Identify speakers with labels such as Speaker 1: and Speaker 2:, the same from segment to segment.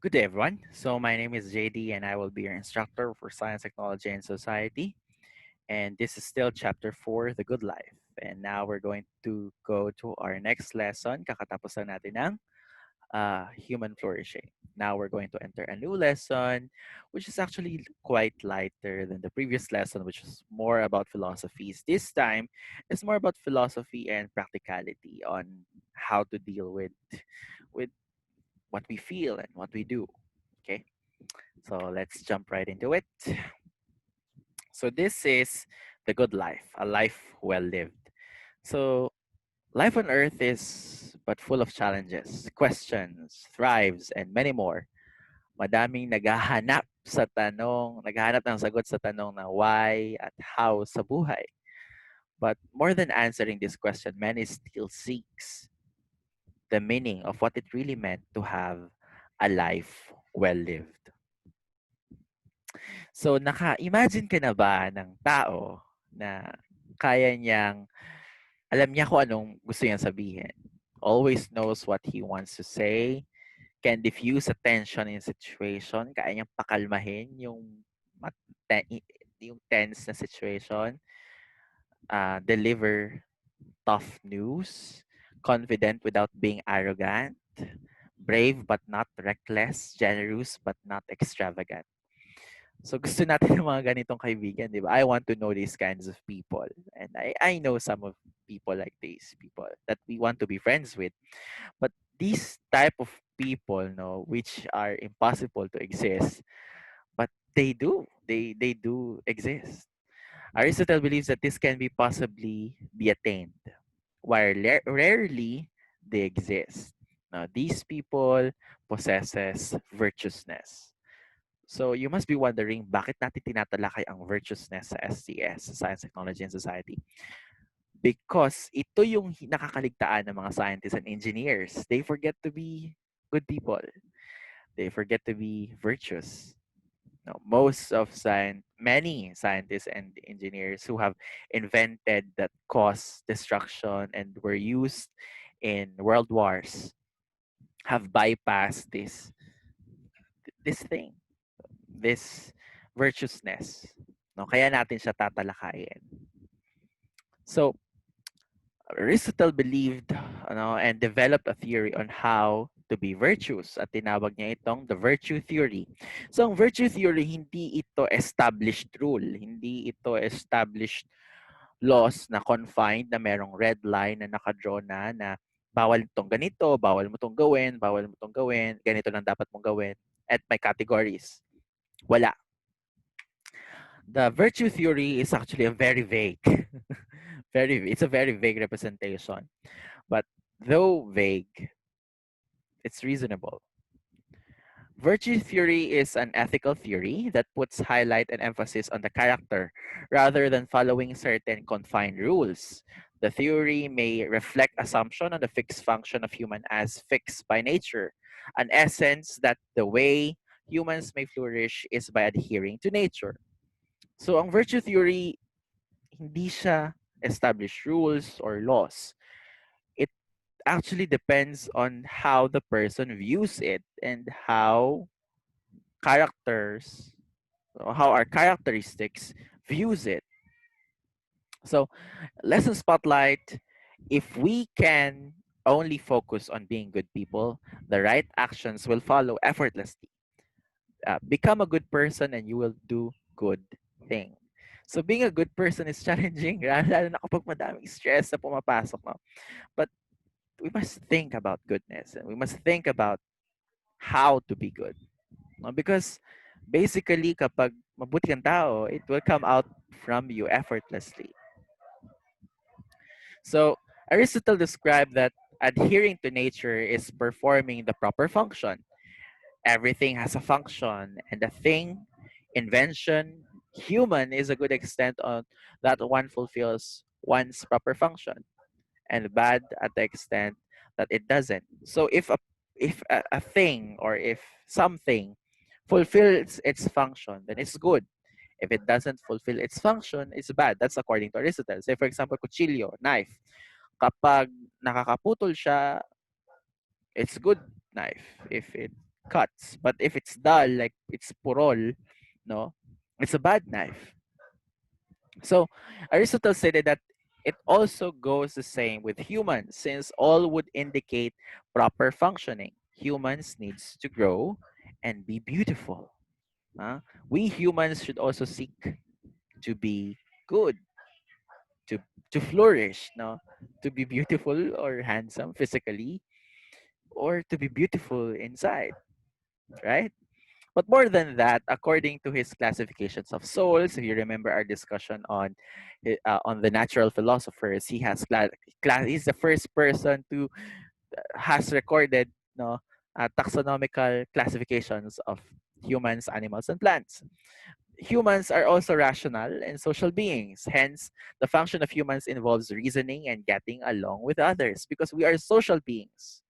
Speaker 1: Good day, everyone. So, my name is JD, and I will be your instructor for Science, Technology, and Society. And this is still Chapter 4, The Good Life. And now we're going to go to our next lesson. Kakatapos lang natin ng human flourishing. Now we're going to enter a new lesson, which is actually quite lighter than the previous lesson, which was more about philosophies. This time, it's more about philosophy and practicality on how to deal with what we feel and what we do. Okay. So let's jump right into it. So this is the good life, a life well lived. So life on earth is but full of challenges, questions, thrives, and many more. Madaming naghahanap ng sagot sa tanong na why at how sa buhay. But more than answering this question, many still seeks the meaning of what it really meant to have a life well lived. So, naka-imagine ka na ba ng tao na kaya niyang, alam niya kung anong gusto niyang sabihin? Always knows what he wants to say, can diffuse a tension in situation, kaya niyang pakalmahin yung, yung tense na situation, deliver tough news, confident without being arrogant, brave but not reckless, generous but not extravagant. So gusto natin ng mga ganitong kaibigan, di ba? I want to know these kinds of people. And I know some of people like these people that we want to be friends with. But these type of people, no, which are impossible to exist, but they do. They do exist. Aristotle believes that this can be possibly be attained, while rarely they exist. Now, these people possesses virtuousness. So you must be wondering bakit natin tinatalakay ang virtuousness sa STS, Science, Technology, and Society. Because ito yung nakakaligtaan ng mga scientists and engineers. They forget to be good people. They forget to be virtuous. No, many scientists and engineers who have invented that cause destruction and were used in world wars have bypassed this thing, this virtuousness. No, kaya natin siya tatalakayin. So, Aristotle believed and developed a theory on how to be virtuous at tinawag niya itong the virtue theory. So, ang virtue theory, hindi ito established rule, hindi ito established laws na confined na merong red line na nakadraw na bawal itong ganito, bawal mo itong gawin, bawal mo itong gawin, ganito lang dapat mong gawin, at may categories. Wala. The virtue theory is actually a very vague, it's a very vague representation. But though vague, it's reasonable. Virtue theory is an ethical theory that puts highlight and emphasis on the character rather than following certain confined rules. The theory may reflect assumption on the fixed function of human as fixed by nature, an essence that the way humans may flourish is by adhering to nature. So ang virtue theory, hindi siya established rules or laws. It actually depends on how the person views it and characters how our characteristics views it. So lesson spotlight, if we can only focus on being good people, the right actions will follow effortlessly. Become a good person and you will do good thing. So being a good person is challenging, lalo na kapag madaming stress na pumapasok. No? But we must think about goodness and we must think about how to be good. No? Because basically, kapag mabuti kang tao, it will come out from you effortlessly. So Aristotle described that adhering to nature is performing the proper function. Everything has a function, and the thing, invention, human is a good extent on that one fulfills one's proper function, and bad at the extent that it doesn't. So if a thing or if something fulfills its function, then it's good. If it doesn't fulfill its function, it's bad. That's according to Aristotle. Say for example, kutsilyo, knife. Kapag nakakaputol siya, it's good knife. If it cuts. But if it's dull, like it's purol, no, it's a bad knife. So Aristotle stated that it also goes the same with humans, since all would indicate proper functioning. Humans needs to grow and be beautiful. Huh? We humans should also seek to be good, to to flourish, no, to be beautiful or handsome physically, or to be beautiful inside, right? But more than that, according to his classifications of souls, if you remember our discussion on the natural philosophers, he has he's the first person to has recorded, no, taxonomical classifications of humans, animals, and plants. Humans are also rational and social beings. Hence, the function of humans involves reasoning and getting along with others because we are social beings.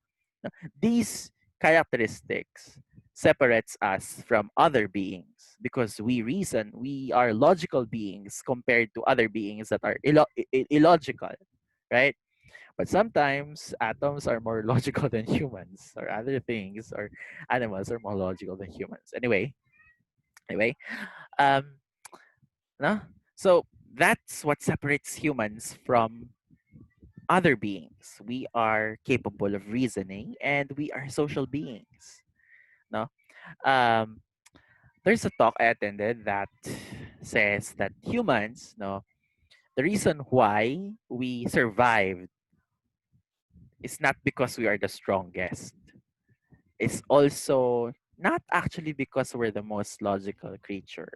Speaker 1: These characteristics separates us from other beings because we reason, we are logical beings compared to other beings that are illogical, right? But sometimes atoms are more logical than humans, or other things or animals are more logical than humans. Anyway, um, no? So that's what separates humans from other beings. We are capable of reasoning and we are social beings. No? Um, there's a talk I attended that says that humans, no, the reason why we survived is not because we are the strongest. It's also not actually because we're the most logical creature,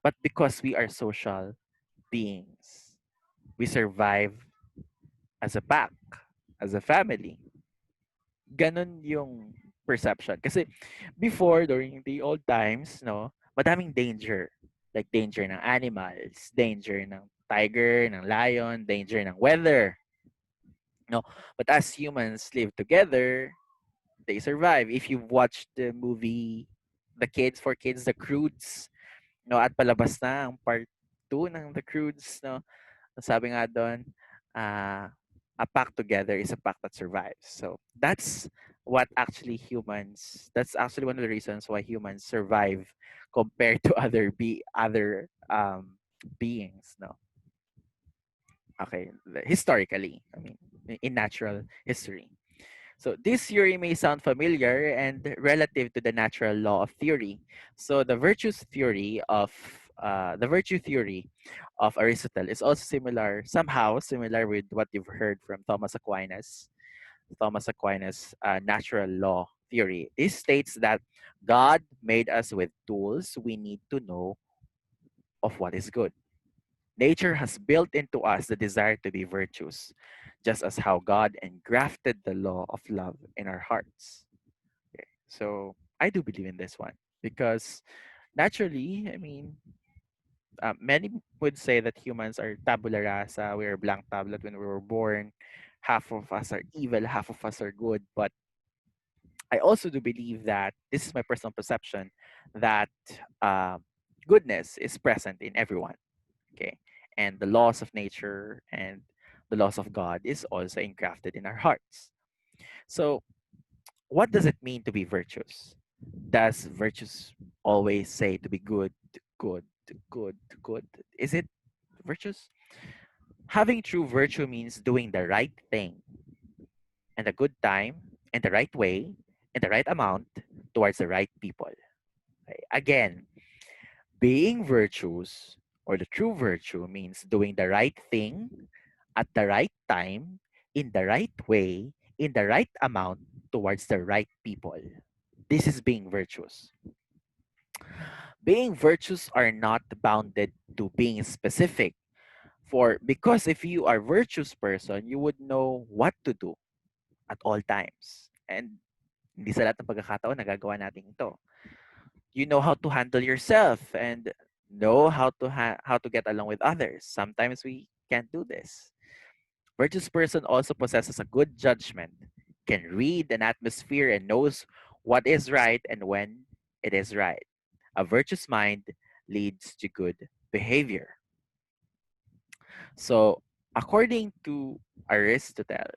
Speaker 1: but because we are social beings. We survive as a pack, as a family. Ganon yung perception. Kasi before, during the old times, no, madaming danger. Like danger ng animals, danger ng tiger, ng lion, danger ng weather. No, but as humans live together, they survive. If you've watched the movie The Kids for Kids, The Croods, no, at palabas na ang part 2 ng The Croods, no, sabi nga doon, a pack together is a pack that survives. So that's what actually humans. That's actually one of the reasons why humans survive compared to other beings. No, okay, historically, I mean, in natural history. So this theory may sound familiar and relative to the natural law of theory. So the virtue theory of Aristotle is also somehow similar with what you've heard from Thomas Aquinas. Thomas Aquinas' natural law theory. This states that God made us with tools we need to know of what is good. Nature has built into us the desire to be virtuous, just as how God engrafted the law of love in our hearts. Okay. So I do believe in this one because naturally, I mean, many would say that humans are tabula rasa. We are blank tablet when we were born. Half of us are evil, half of us are good. But I also do believe that this is my personal perception that uh, goodness is present in everyone. Okay, and the laws of nature and the laws of God is also engrafted in our hearts. So what does it mean to be virtuous? Does virtues always say to be good, good, good, good? Is it virtuous? Having true virtue means doing the right thing and a good time and the right way and the right amount towards the right people. Okay? Again, being virtuous or the true virtue means doing the right thing at the right time, in the right way, in the right amount towards the right people. This is being virtuous. Being virtuous are not bounded to being specific. For because if you are virtuous person, you would know what to do at all times. And hindi sa lahat ng pagkakataon nagagawa natin ito. You know how to handle yourself and know how to get along with others. Sometimes we can't do this. Virtuous person also possesses a good judgment, can read an atmosphere and knows what is right and when it is right. A virtuous mind leads to good behavior. So, according to Aristotle,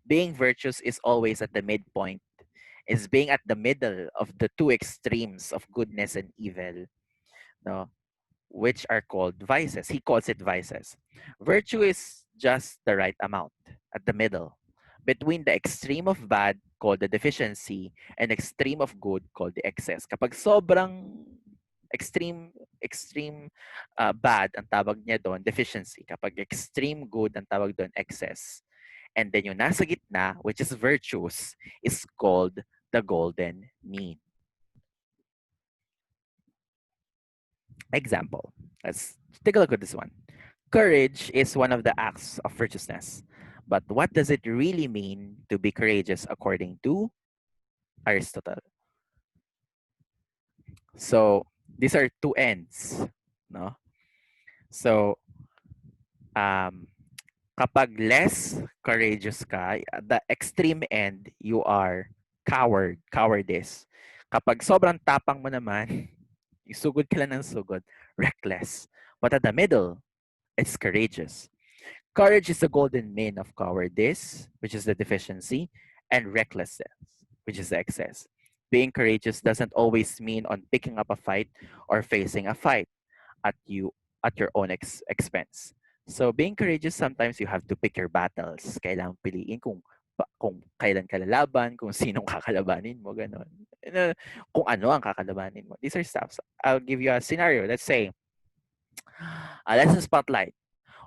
Speaker 1: being virtuous is always at the midpoint. is being at the middle of the two extremes of goodness and evil, no, which are called vices. He calls it vices. Virtue is just the right amount at the middle between the extreme of bad called the deficiency and extreme of good called the excess. Kapag sobrang extreme bad ang tawag niya doon, deficiency. Kapag extreme good ang tawag doon, excess. And then yung nasa gitna, which is virtues, is called the golden mean. Example. Let's take a look at this one. Courage is one of the acts of virtuousness. But what does it really mean to be courageous according to Aristotle? So these are two ends, no? So kapag less courageous ka, the extreme end, you are cowardice. Kapag sobrang tapang mo naman, sugod ka lang ng sugod, reckless. But at the middle, it's courageous. Courage is the golden mean of cowardice, which is the deficiency, and recklessness, which is the excess. Being courageous doesn't always mean on picking up a fight or facing a fight at you at your own expense. So being courageous, sometimes you have to pick your battles. Kailangan piliin kung kailan ka lalaban, kung sinong kakalabanin mo, ganon. Kung ano ang kakalabanin mo. These are stuff. I'll give you a scenario. Let's say, let's spotlight.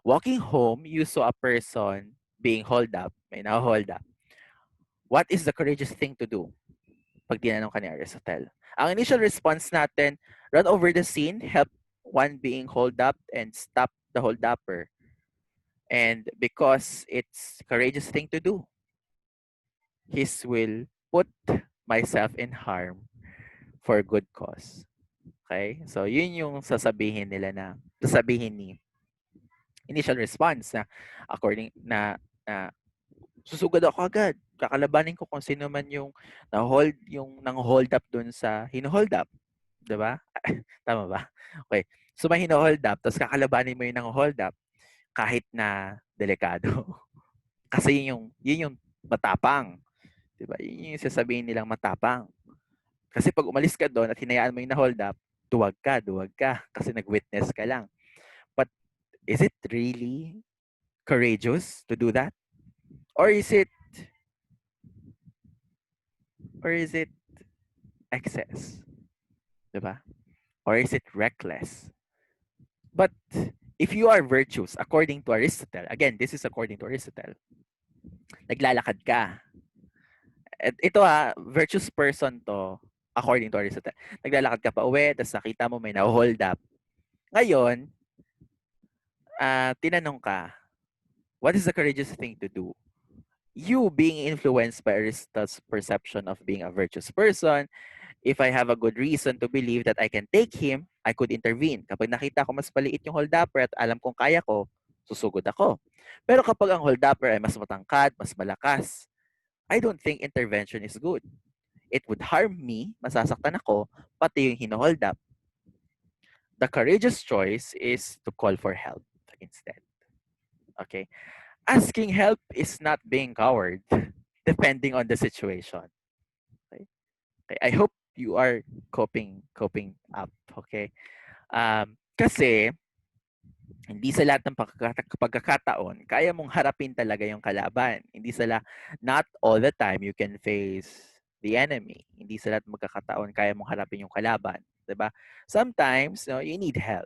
Speaker 1: Walking home, you saw a person being hold up, may na-hold up. What is the courageous thing to do? Pag tinanong ka ni Aristotle. Ang initial response natin, run over the scene, help one being hold up, and stop the hold upper. And because it's courageous thing to do, his will put myself in harm for good cause. Okay? So, yun yung sasabihin ni initial response na according na susugod ako agad. Kakalabanin ko kung sino man yung nang hold up dun sa hino-hold up, 'di ba? Tama ba? Okay. So may hino-hold up tapos kakalabanin mo yung nang hold up kahit na delikado. Kasi yun yung matapang, 'di ba? Yun yung sasabihin nilang matapang. Kasi pag umalis ka doon at hinayaan mo yung na-hold up, duwag ka kasi nag-witness ka lang. But is it really courageous to do that? Or is it excess? Diba? Or is it reckless? But if you are virtuous, according to Aristotle, again, this is according to Aristotle, naglalakad ka. At ito virtuous person to, according to Aristotle. Naglalakad ka pa uwi, tapos nakita mo may na-hold up. Ngayon, tinanong ka, what is the courageous thing to do? You being influenced by Aristotle's perception of being a virtuous person, if I have a good reason to believe that I can take him, I could intervene. Kapag nakita ko mas maliit yung holdupper at alam kong kaya ko, susugod ako. Pero kapag ang holdupper ay mas matangkad, mas malakas, I don't think intervention is good. It would harm me, masasaktan ako, pati yung hino-hold up. The courageous choice is to call for help instead. Okay? Asking help is not being coward, depending on the situation. Okay? I hope you are coping up. Okay? Kasi, hindi sa lahat ng pagkakataon, kaya mong harapin talaga yung kalaban. Not all the time you can face the enemy. Hindi sa lahat ng magkakataon, kaya mong harapin yung kalaban. Diba? Sometimes, you need help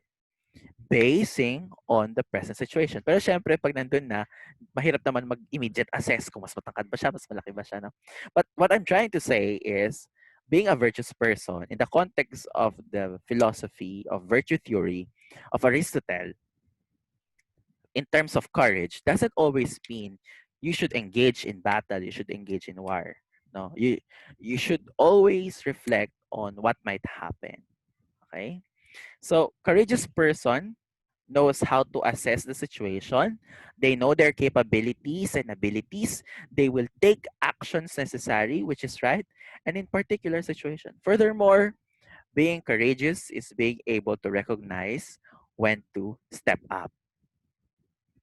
Speaker 1: basing on the present situation. Pero syempre, pag nandun na, mahirap naman mag-immediate assess kung mas matangkad ba siya, mas malaki ba siya. No? But what I'm trying to say is, being a virtuous person, in the context of the philosophy of virtue theory of Aristotle, in terms of courage, doesn't always mean you should engage in battle, you should engage in war. No, you should always reflect on what might happen. Okay? So, courageous person knows how to assess the situation. They know their capabilities and abilities. They will take actions necessary, which is right, and in particular situation. Furthermore, being courageous is being able to recognize when to step up.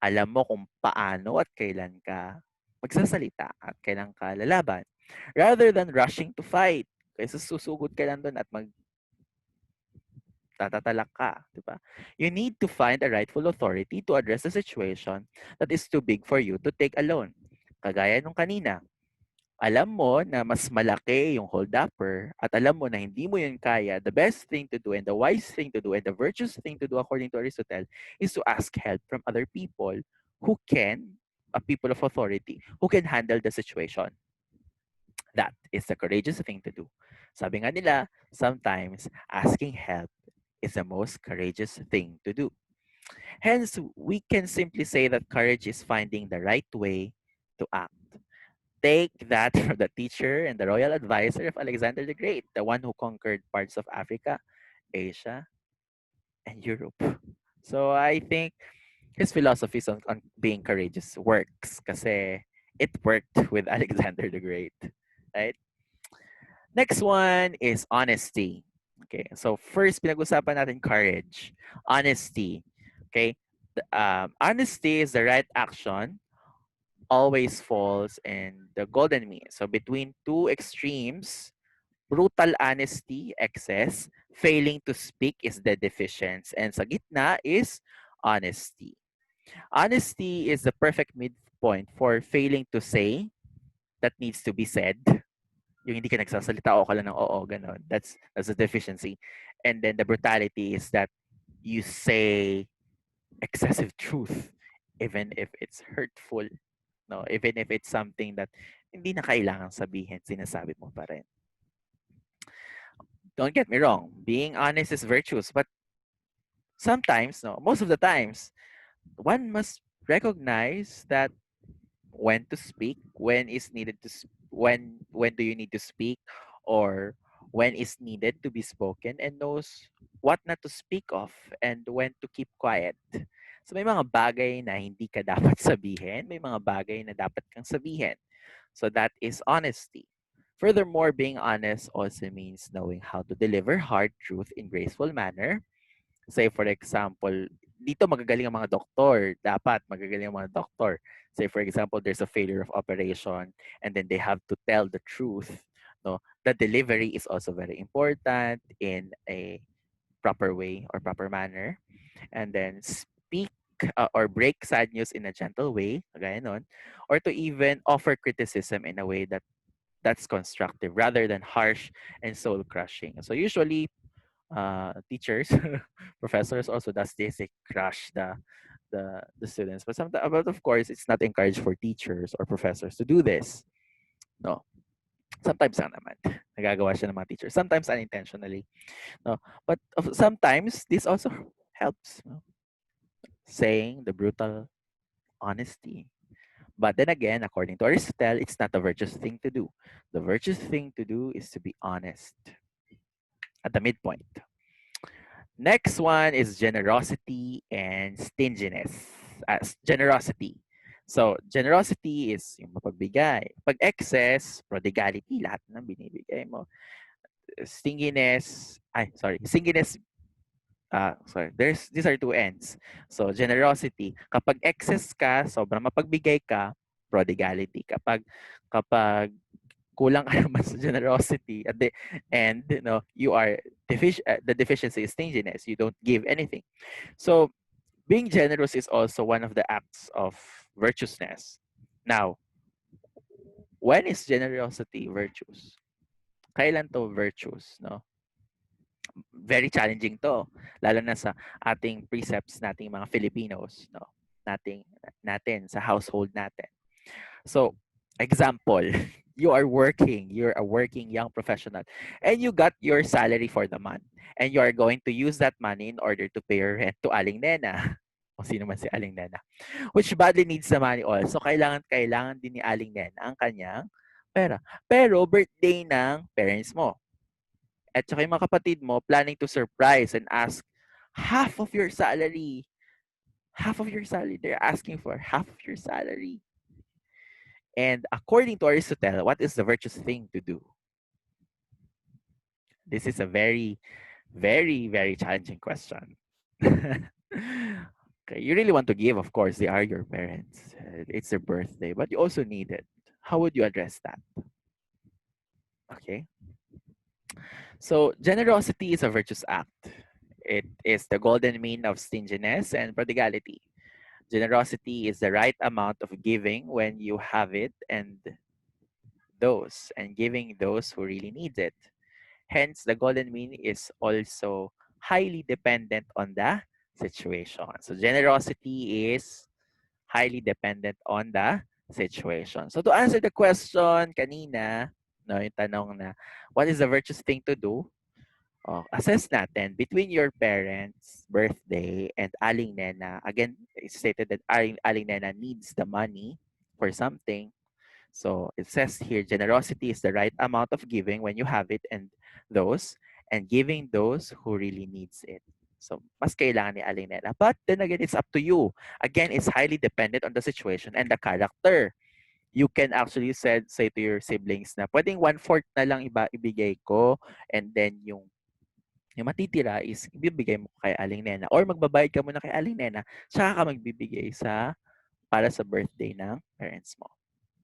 Speaker 1: Alam mo kung paano at kailan ka magsasalita at kailan ka lalaban. rather than rushing to fight. Kasi susugod ka lang doon at magtatatalak ka, di ba? You need to find a rightful authority to address the situation that is too big for you to take alone. Kagaya nung kanina, alam mo na mas malaki yung holdupper at alam mo na hindi mo yun kaya, the best thing to do and the wise thing to do and the virtuous thing to do according to Aristotle is to ask help from other people who can, people of authority, who can handle the situation. That is the courageous thing to do. Sabi nga nila, sometimes asking help is the most courageous thing to do. Hence, we can simply say that courage is finding the right way to act. Take that from the teacher and the royal advisor of Alexander the Great, the one who conquered parts of Africa, Asia, and Europe. So I think his philosophies on being courageous works kasi it worked with Alexander the Great, right? Next one is honesty. Okay, so first pinag-usapan natin courage, honesty. Okay, honesty is the right action always falls in the golden mean. So between two extremes, brutal honesty, excess, failing to speak is the deficiency, and sa gitna is honesty. Honesty is the perfect midpoint for failing to say that needs to be said. Yung hindi ka nagsasalita o ka lang ng oo, ganon. That's the deficiency. And then the brutality is that you say excessive truth, even if it's hurtful. No, even if it's something that hindi na kailangang sabihin, sinasabi mo pa rin. Don't get me wrong, being honest is virtuous, but sometimes, no, most of the times, one must recognize that when to speak, when is needed to when do you need to speak, or when is needed to be spoken, and knows what not to speak of and when to keep quiet. So may mga bagay na hindi ka dapat sabihin, may mga bagay na dapat kang sabihin. So that is honesty. Furthermore, being honest also means knowing how to deliver hard truth in graceful manner. Say for example, dito magagaling ang mga doktor. Dapat magagaling ang mga doktor. Say for example, there's a failure of operation and then they have to tell the truth. No, the delivery is also very important in a proper way or proper manner. And then speak or break sad news in a gentle way, kagaya nun, or to even offer criticism in a way that's constructive rather than harsh and soul crushing. So usually teachers, professors also does this, they crush the students. But sometimes, but of course, it's not encouraged for teachers or professors to do this. No. Sometimes lang naman. Nagagawa siya ng mga teachers. Sometimes unintentionally. No. But sometimes this also helps. No? Saying the brutal honesty. But then again, according to Aristotle, it's not a virtuous thing to do. The virtuous thing to do is to be honest at the midpoint. Next one is generosity and stinginess. Generosity. So, generosity is yung mapagbigay. Pag excess, prodigality, lahat ng binibigay mo. Stinginess, these are two ends. So, generosity. Kapag excess ka, sobrang mapagbigay ka, prodigality. Kapag kulang ka naman sa generosity at the end, you are the deficiency is stinginess. You don't give anything. So, being generous is also one of the acts of virtuousness. Now, when is generosity virtuous? Kailan to virtuous, no? Very challenging to, lalo na sa ating precepts nating mga Filipinos, no? Natin sa household natin. So, example, you're a working young professional, and you got your salary for the month. And you are going to use that money in order to pay your rent to Aling Nena. O sino man si Aling Nena. Which badly needs the money also. Kailangan din ni Aling Nena ang kanyang pera. Pero birthday ng parents mo. At saka yung mga kapatid mo planning to surprise and ask half of your salary. Half of your salary. They're asking for half of your salary. And according to Aristotle, what is the virtuous thing to do? This is a very, very, very challenging question. Okay, you really want to give, of course, they are your parents. It's their birthday, but you also need it. How would you address that? Okay. So generosity is a virtuous act. It is the golden mean of stinginess and prodigality. Generosity is the right amount of giving when you have it and giving those who really need it. Hence, the golden mean is also highly dependent on the situation. So generosity is highly dependent on the situation. So to answer the question kanina, no, yung tanong na, what is the virtuous thing to do? Oh, assess natin between your parents' birthday and Aling Nena. Again, it's stated that Aling Nena needs the money for something. So it says here, generosity is the right amount of giving when you have it those and giving those who really needs it. So mas kailangan ni Aling Nena. But then again, it's up to you. Again, it's highly dependent on the situation and the character. You can actually say to your siblings na pwedeng 1/4 na lang ibigay ko and then yung matitira is ibibigay mo kay Aling Nena or magbabayad ka muna kay Aling Nena tsaka ka magbibigay para sa birthday ng parents mo.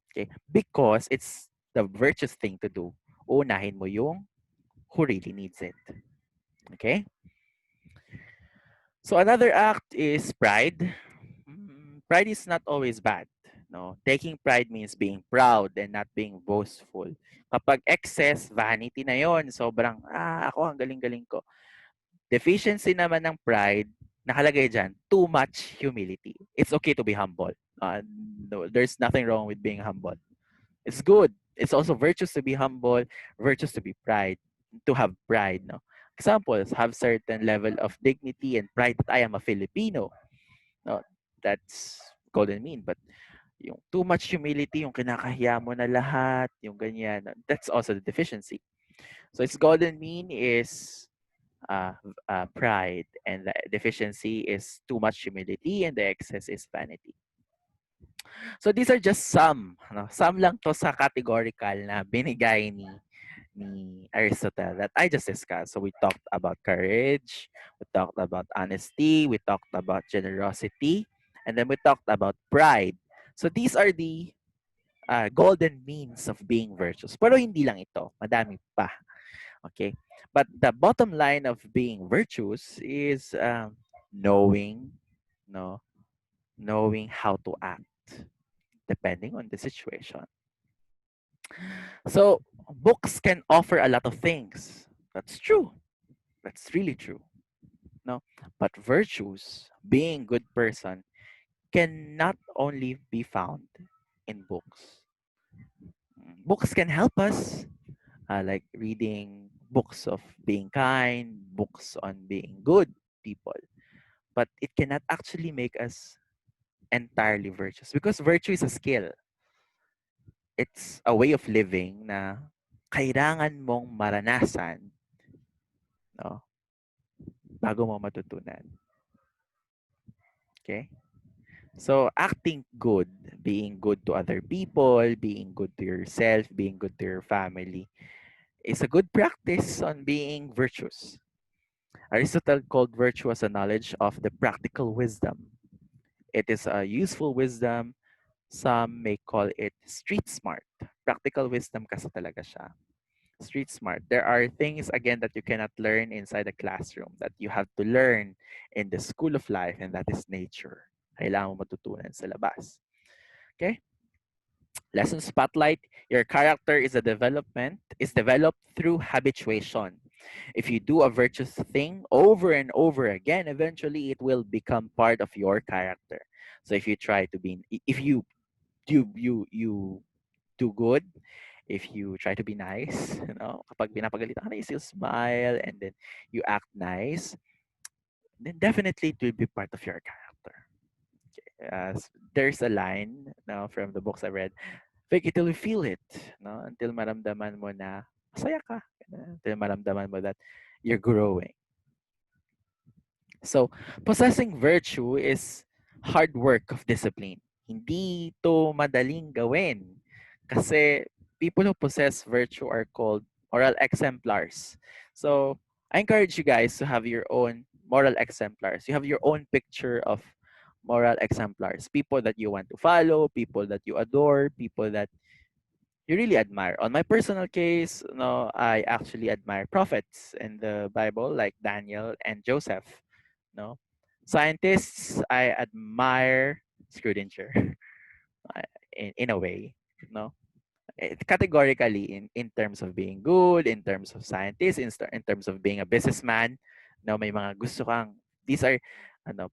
Speaker 1: Okay? Because it's the virtuous thing to do. Unahin mo yung who really needs it. Okay? So another act is pride. Pride is not always bad. No, taking pride means being proud and not being boastful. Kapag excess, vanity na yon. Sobrang, ako ang galing-galing ko. Deficiency naman ng pride, nakalagay dyan, too much humility. It's okay to be humble. No, there's nothing wrong with being humble. It's good. It's also virtuous to be humble, virtuous to have pride. No? Examples, have certain level of dignity and pride that I am a Filipino. No, that's golden mean. But yung too much humility, yung kinakahiya mo na lahat, yung ganyan, that's also the deficiency. So its golden mean is pride, and the deficiency is too much humility, and the excess is vanity. So these are just some. No? Some lang to sa categorical na binigay ni Aristotle that I just discussed. So we talked about courage, we talked about honesty, we talked about generosity, and then we talked about pride. So these are the golden means of being virtuous. Pero hindi lang ito, madami pa. Okay, but the bottom line of being virtuous is knowing, no, knowing how to act depending on the situation. So books can offer a lot of things. That's true. That's really true. No, but virtues, being good person, can not only be found in books. Books can help us, like reading books of being kind, books on being good people. But it cannot actually make us entirely virtuous because virtue is a skill. It's a way of living na kailangan mong maranasan, no, bago mo matutunan. Okay? So acting good, being good to other people, being good to yourself, being good to your family is a good practice on being virtuous. Aristotle called virtue as a knowledge of the practical wisdom. It is a useful wisdom. Some may call it street smart. Practical wisdom kasi talaga siya. Street smart. There are things, again, that you cannot learn inside the classroom that you have to learn in the school of life, and that is nature. Kailangan mo matutunan sa labas. Okay? Lesson spotlight. Your character is developed through habituation. If you do a virtuous thing over and over again, eventually it will become part of your character. So if you try to be, if you do good, if you try to be nice, kapag pinapagalitan ka na, you still smile and then you act nice, then definitely it will be part of your character. There's a line now from the books I read, fake it till you feel it, no? Until maramdaman mo na masaya ka, until maramdaman mo that you're growing. So, possessing virtue is hard work of discipline. Hindi to madaling gawin. Kasi people who possess virtue are called moral exemplars. So, I encourage you guys to have your own moral exemplars. You have your own picture of moral exemplars. People that you want to follow, people that you adore, people that you really admire. On my personal case, I actually admire prophets in the Bible like Daniel and Joseph. No, scientists, I admire Schrödinger in a way. No, categorically in terms of being good, in terms of scientist, in terms of being a businessman. No, may mga gusto kang, these are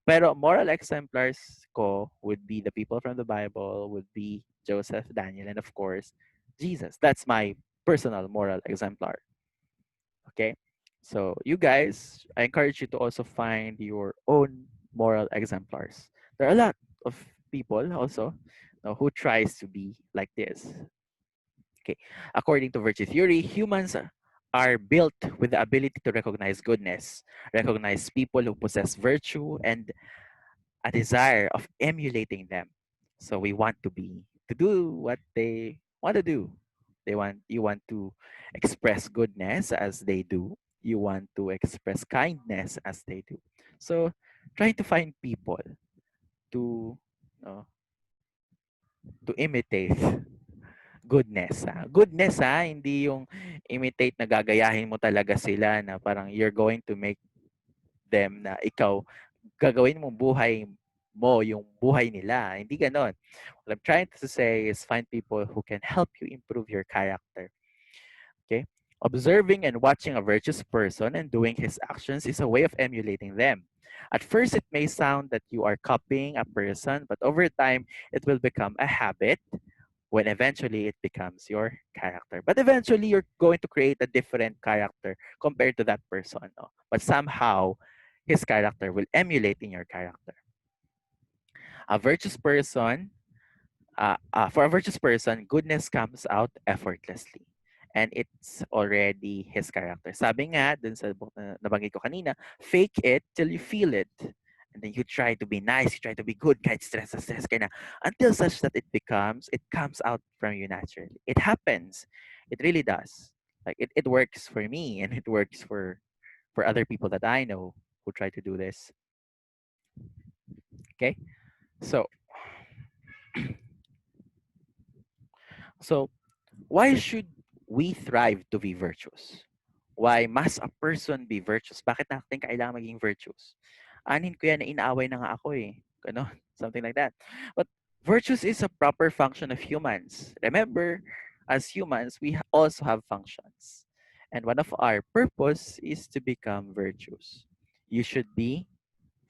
Speaker 1: pero moral exemplars ko would be the people from the Bible, would be Joseph, Daniel, and of course Jesus. That's my personal moral exemplar. Okay, so you guys, I encourage you to also find your own moral exemplars. There are a lot of people also, who tries to be like this. Okay. According to virtue theory, humans are built with the ability to recognize goodness, recognize people who possess virtue, and a desire of emulating them. So we want to do what they want to do. You want to express goodness as they do. You want to express kindness as they do. So trying to find people to uh, to imitate goodness, goodness, hindi yung imitate na gagayahin mo talaga sila na parang you're going to make them na ikaw, gagawin mong buhay mo yung buhay nila. Hindi ganon. What I'm trying to say is find people who can help you improve your character. Okay? Observing and watching a virtuous person and doing his actions is a way of emulating them. At first, it may sound that you are copying a person, but over time, it will become a habit when eventually it becomes your character. But eventually, you're going to create a different character compared to that person. No? But somehow, his character will emulate in your character. A virtuous person, for a virtuous person, goodness comes out effortlessly. And it's already his character. Sabi nga, dun sa book na nabanggit ko kanina, fake it till you feel it. And then you try to be nice, you try to be good, kahit stress na stress ka na, until such that it comes out from you naturally. It happens. It really does. Like it works for me and it works for other people that I know who try to do this. Okay? So, so why should we thrive to be virtuous? Why must a person be virtuous? Bakit natin kailangan maging virtuous? Anin ko yan na inaaway na nga ako eh. Ganon, something like that. But virtuous is a proper function of humans. Remember, as humans, we also have functions. And one of our purpose is to become virtuous. You should be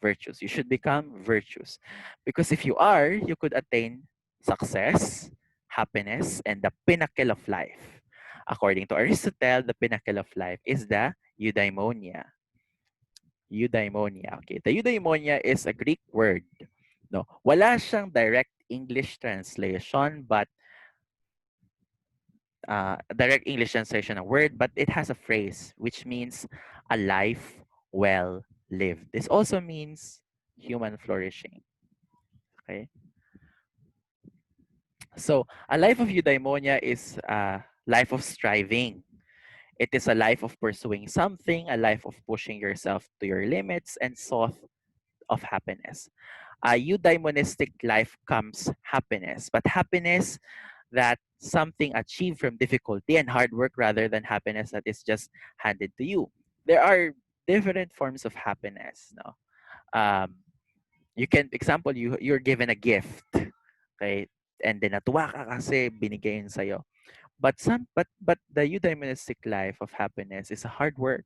Speaker 1: virtuous. You should become virtuous. Because if you are, you could attain success, happiness, and the pinnacle of life. According to Aristotle, the pinnacle of life is the eudaimonia. Eudaimonia. Okay, the eudaimonia is a Greek word. No, wala siyang direct English translation, but direct English translation of word, but it has a phrase which means a life well lived. This also means human flourishing. Okay. So a life of eudaimonia is a life of striving. It is a life of pursuing something, a life of pushing yourself to your limits, and sought of happiness. A eudaimonistic life comes happiness, but happiness that something achieved from difficulty and hard work rather than happiness that is just handed to you. There are different forms of happiness. No, you can, example, you're given a gift, okay, and then natuwa ka kasi binigay yun sa'yo. But the eudaimonistic life of happiness is a hard work.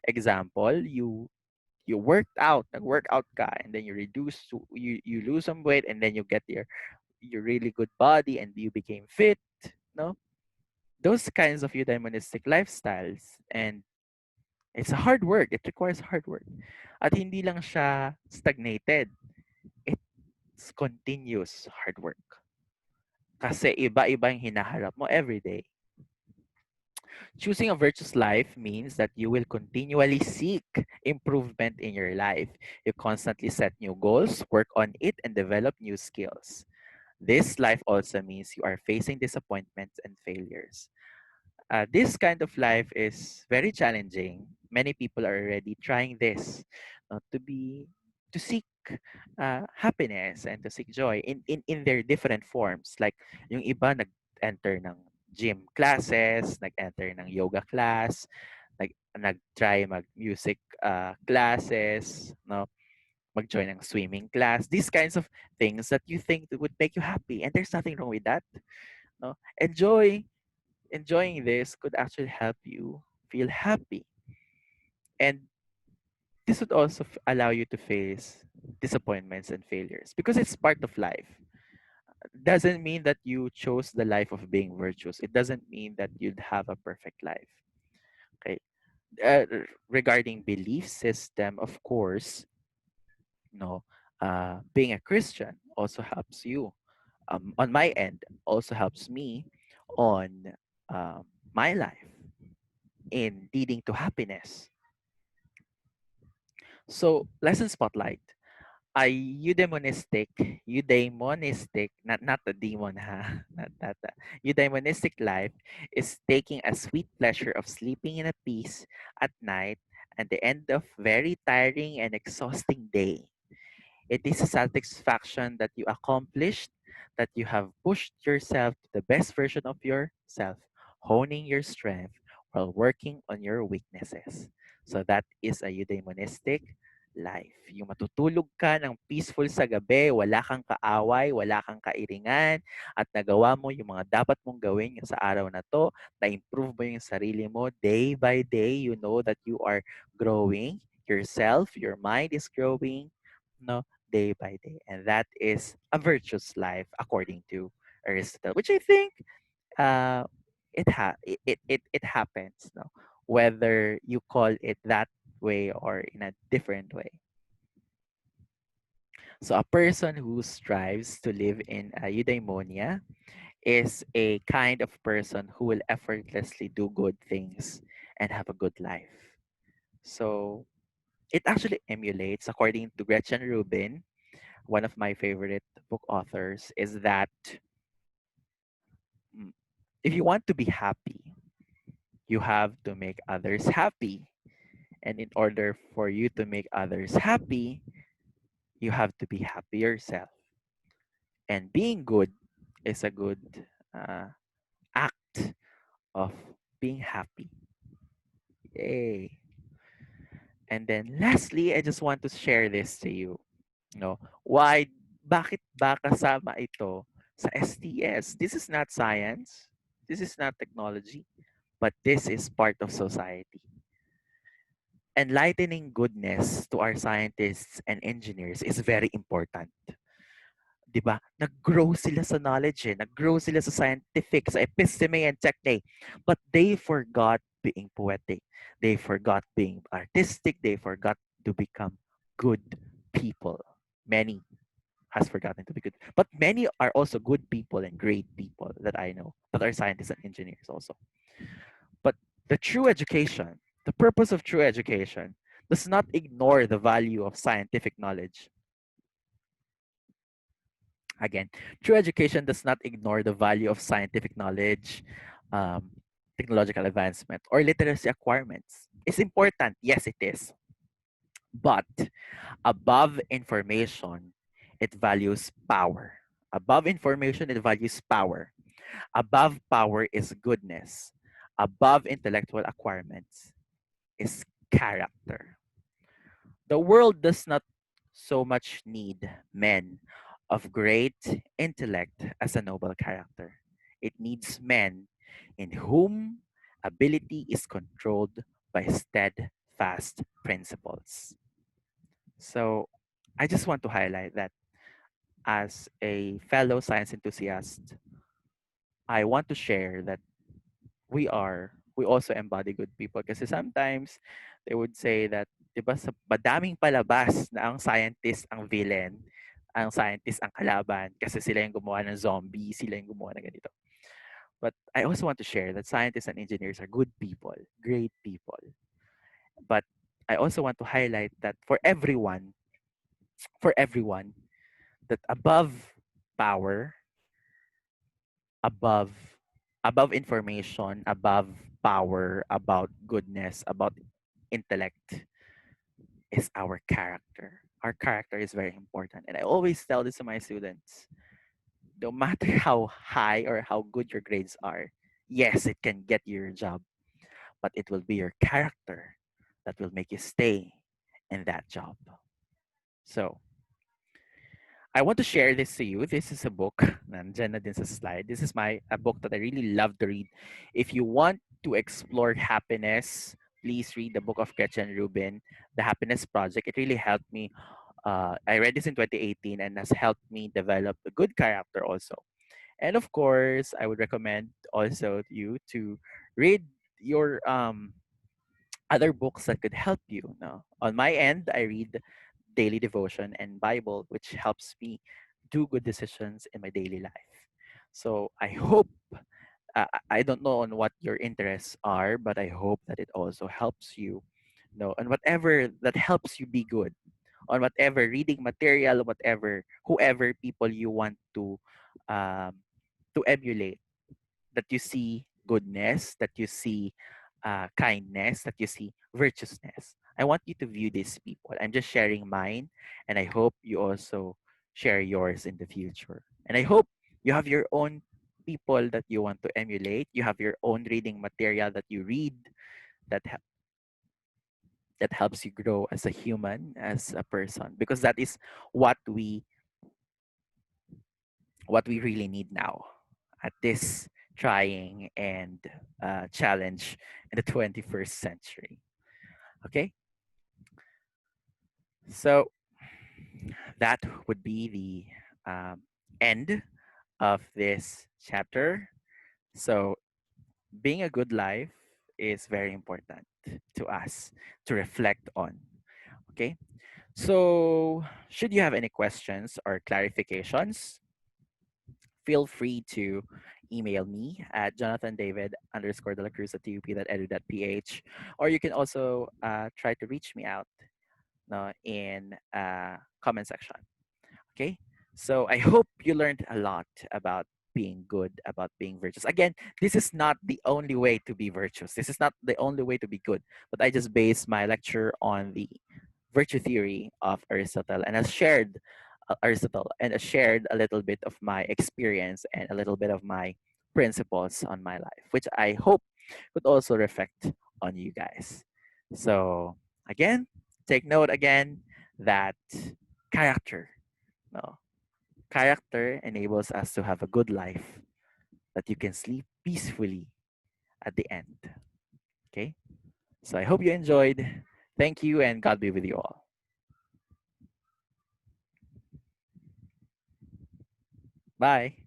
Speaker 1: Example, you worked out, nag-workout ka, and then you lose some weight, and then you get your really good body, and you became fit. No, those kinds of eudaimonistic lifestyles, and it's a hard work. It requires hard work, at hindi lang siya stagnated. It's continuous hard work. Kasi iba-iba yung hinaharap mo every day. Choosing a virtuous life means that you will continually seek improvement in your life. You constantly set new goals, work on it, and develop new skills. This life also means you are facing disappointments and failures. This kind of life is very challenging. Many people are already trying this, to seek happiness and to seek joy in their different forms. Like yung iba nag-enter ng gym classes, nag-enter ng yoga class, nag-try mag-music classes, no? Mag-join ng swimming class. These kinds of things that you think that would make you happy. And there's nothing wrong with that. No? Enjoying this could actually help you feel happy. And this would also allow you to face disappointments and failures because it's part of life. Doesn't mean that you chose the life of being virtuous. It doesn't mean that you'd have a perfect life. Okay. Regarding belief system, of course, no, being a Christian also helps you. On my end, also helps me on um, my life in leading to happiness. So, lesson spotlight. A eudaimonistic, not the demon, ha, not that. Eudaimonistic life is taking a sweet pleasure of sleeping in a peace at night at the end of very tiring and exhausting day. It is a satisfaction that you accomplished, that you have pushed yourself to the best version of yourself, honing your strength while working on your weaknesses. So that is a eudaimonistic life. Yung matutulog ka ng peaceful sa gabi, wala kang kaaway, wala kang kairingan, at nagawa mo yung mga dapat mong gawin sa araw na to, na-improve mo yung sarili mo day by day, you know that you are growing yourself, your mind is growing, no, day by day. And that is a virtuous life according to Aristotle, which I think uh, it happens, no? Whether you call it that way or in a different way. So a person who strives to live in eudaimonia is a kind of person who will effortlessly do good things and have a good life. So it actually emulates, according to Gretchen Rubin, one of my favorite book authors, is that mm, if you want to be happy, you have to make others happy. And in order for you to make others happy, you have to be happy yourself. And being good is a good uh, act of being happy. Yay. And then lastly, I just want to share this to you. No, bakit ba kasama ito sa STS? This is not science. This is not technology, but this is part of society. Enlightening goodness to our scientists and engineers is very important. 'Di ba? Nag-grow sila sa knowledge, nag-grow sila sa scientific, sa episteme and techne. But they forgot being poetic. They forgot being artistic. They forgot to become good people. Many has forgotten to be good. But many are also good people and great people that I know that are scientists and engineers also. But the true education, the purpose of true education, does not ignore the value of scientific knowledge. Again, true education does not ignore the value of scientific knowledge, um, technological advancement, or literacy acquirements. It's important, yes, it is. But above information, it values power. Above information, it values power. Above power is goodness. Above intellectual acquirements is character. The world does not so much need men of great intellect as a noble character. It needs men in whom ability is controlled by steadfast principles. So I just want to highlight that as a fellow science enthusiast, I want to share that we also embody good people kasi sometimes they would say that 'di ba sa madaming palabas na ang scientist ang villain, ang scientist ang kalaban kasi sila yung gumawa ng zombie, sila yung gumawa ng ganito. But I also want to share that scientists and engineers are good people, great people. But I also want to highlight that for everyone that power, above above information, above power, about goodness, about intellect is our character. Our character is very important. And I always tell this to my students. No matter how high or how good your grades are, Yes, it can get you your job, but it will be your character that will make you stay in that job. So, I want to share this to you. This is a book. Nandyan na din sa slide. This is a book that I really love to read. If you want to explore happiness, please read the book of Gretchen Rubin, The Happiness Project. It really helped me. I read this in 2018 and has helped me develop a good character also. And of course, I would recommend also you to read your other books that could help you. No? On my end, I read daily devotion and Bible, which helps me do good decisions in my daily life. So I hope, I don't know on what your interests are, but I hope that it also helps you, and whatever that helps you be good, on whatever reading material, whatever, whoever people you want um, to emulate, that you see goodness, that you see kindness, that you see virtuousness. I want you to view these people. I'm just sharing mine, and I hope you also share yours in the future. And I hope you have your own people that you want to emulate. You have your own reading material that you read that that helps you grow as a human, as a person, because that is what we what we really need now at this trying and challenge in the 21st century. Okay, so that would be the end of this chapter. So, being a good life is very important to us to reflect on. Okay, so should you have any questions or clarifications, feel free to email me at jonathandavid_delacruz@tup.edu.ph, or you can also try to reach me out in comment section. Okay, so I hope you learned a lot about being good, about being virtuous. Again, this is not the only way to be virtuous. This is not the only way to be good, but I just based my lecture on the virtue theory of Aristotle, and has shared Aristotle, and has shared a little bit of my experience and a little bit of my principles on my life, which I hope could also reflect on you guys. So again, take note again that character, no, character enables us to have a good life that you can sleep peacefully at the end. Okay, so I hope you enjoyed. Thank you, and God be with you all. Bye.